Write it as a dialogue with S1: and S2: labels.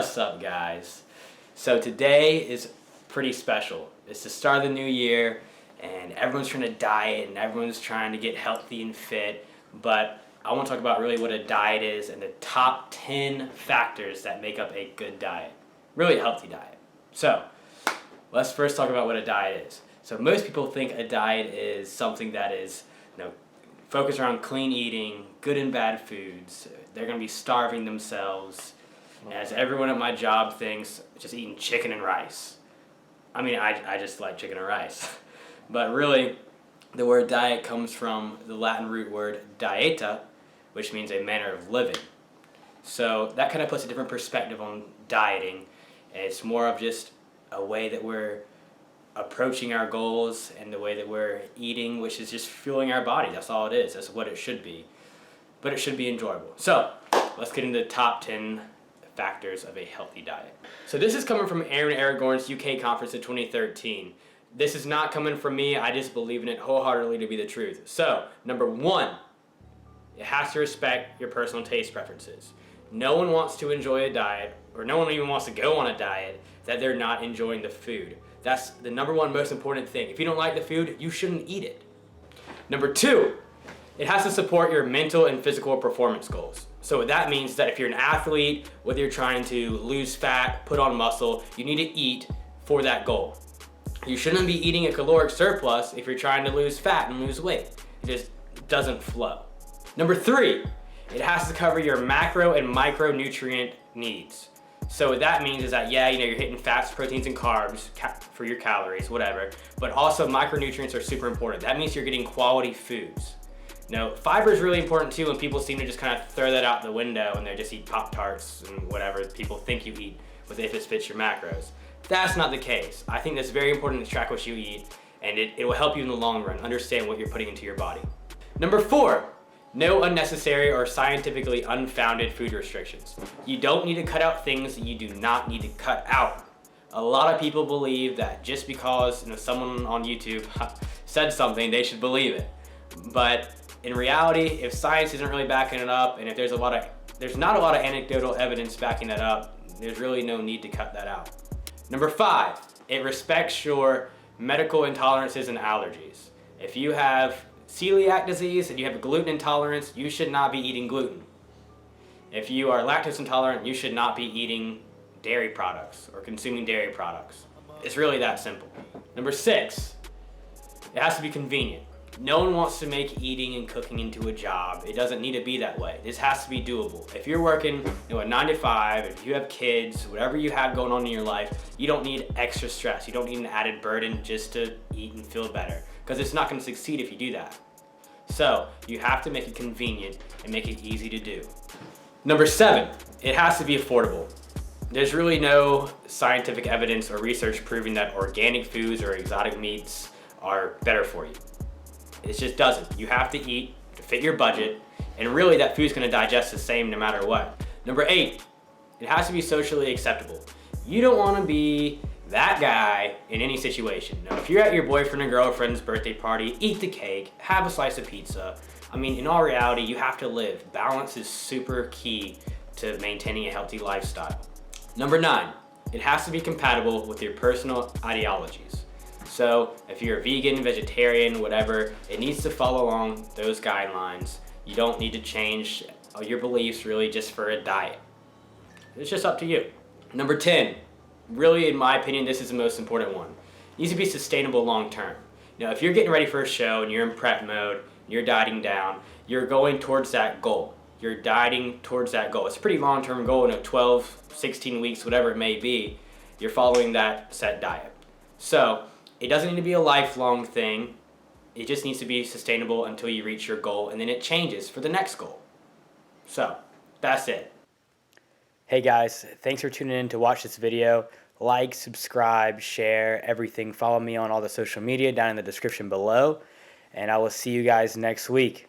S1: What's up, guys? So today is pretty special. It's the start of the new year and everyone's trying to diet and everyone's trying to get healthy and fit, but I want to talk about really what a diet is and the top 10 factors that make up a good diet, really a healthy diet. So let's first talk about what a diet is. So most people think a diet is something that is, focused around clean eating, good and bad foods. They're going to be starving themselves. As everyone at my job thinks, just eating chicken and rice. I mean, I just like chicken and rice. But really, the word diet comes from the Latin root word dieta, which means a manner of living. So that kind of puts a different perspective on dieting. And it's more of just a way that we're approaching our goals and the way that we're eating, which is just fueling our body. That's all it is. That's what it should be. But it should be enjoyable. So let's get into the top 10 factors of a healthy diet. So this is coming from ALAN Aragon's UK conference in 2013. This is not coming from me. I just believe in it wholeheartedly to be the truth. So, number 1, it has to respect your personal taste preferences. No one wants to enjoy a diet, or no one even wants to go on a diet that they're not enjoying the food. That's the number 1 most important thing. If you don't like the food, you shouldn't eat it. Number 2, it has to support your mental and physical performance goals. So what that means is that if you're an athlete, whether you're trying to lose fat, put on muscle, you need to eat for that goal. You shouldn't be eating a caloric surplus if you're trying to lose fat and lose weight. It just doesn't flow. Number 3, it has to cover your macro and micronutrient needs. So what that means is that, you're hitting fats, proteins, and carbs for your calories, whatever, but also micronutrients are super important. That means you're getting quality foods. Now, fiber is really important too, and people seem to just kind of throw that out the window and they just eat Pop-Tarts and whatever people think you eat if it fits your macros. That's not the case. I think it's very important to track what you eat, and it will help you in the long run understand what you're putting into your body. Number 4, no unnecessary or scientifically unfounded food restrictions. You don't need to cut out things that you do not need to cut out. A lot of people believe that just because someone on YouTube said something, they should believe it. But in reality, if science isn't really backing it up, and if there's not a lot of anecdotal evidence backing that up, there's really no need to cut that out. Number 5, it respects your medical intolerances and allergies. If you have celiac disease and you have a gluten intolerance, you should not be eating gluten. If you are lactose intolerant, you should not be eating dairy products or consuming dairy products. It's really that simple. Number 6, it has to be convenient. No one wants to make eating and cooking into a job. It doesn't need to be that way. This has to be doable. If you're working a 9 to 5, if you have kids, whatever you have going on in your life, you don't need extra stress. You don't need an added burden just to eat and feel better, because it's not going to succeed if you do that. So you have to make it convenient and make it easy to do. Number 7, it has to be affordable. There's really no scientific evidence or research proving that organic foods or exotic meats are better for you. It just doesn't. You have to eat to fit your budget, and really that food's going to digest the same no matter what. Number 8, it has to be socially acceptable. You don't want to be that guy in any situation. Now, if you're at your boyfriend or girlfriend's birthday party, eat the cake, have a slice of pizza. I mean, in all reality, you have to live. Balance is super key to maintaining a healthy lifestyle. Number 9, it has to be compatible with your personal ideologies. So if you're a vegan, vegetarian, whatever, it needs to follow along those guidelines. You don't need to change your beliefs really just for a diet. It's just up to you. Number 10, really in my opinion, this is the most important one. It needs to be sustainable long term. If you're getting ready for a show and you're in prep mode, you're dieting down, you're going towards that goal. You're dieting towards that goal. It's a pretty long-term goal, 12, 16 weeks, whatever it may be, you're following that set diet. So it doesn't need to be a lifelong thing. It just needs to be sustainable until you reach your goal, and then it changes for the next goal. So that's it. Hey guys, thanks for tuning in to watch this video. Like, subscribe, share, everything. Follow me on all the social media down in the description below, and I will see you guys next week.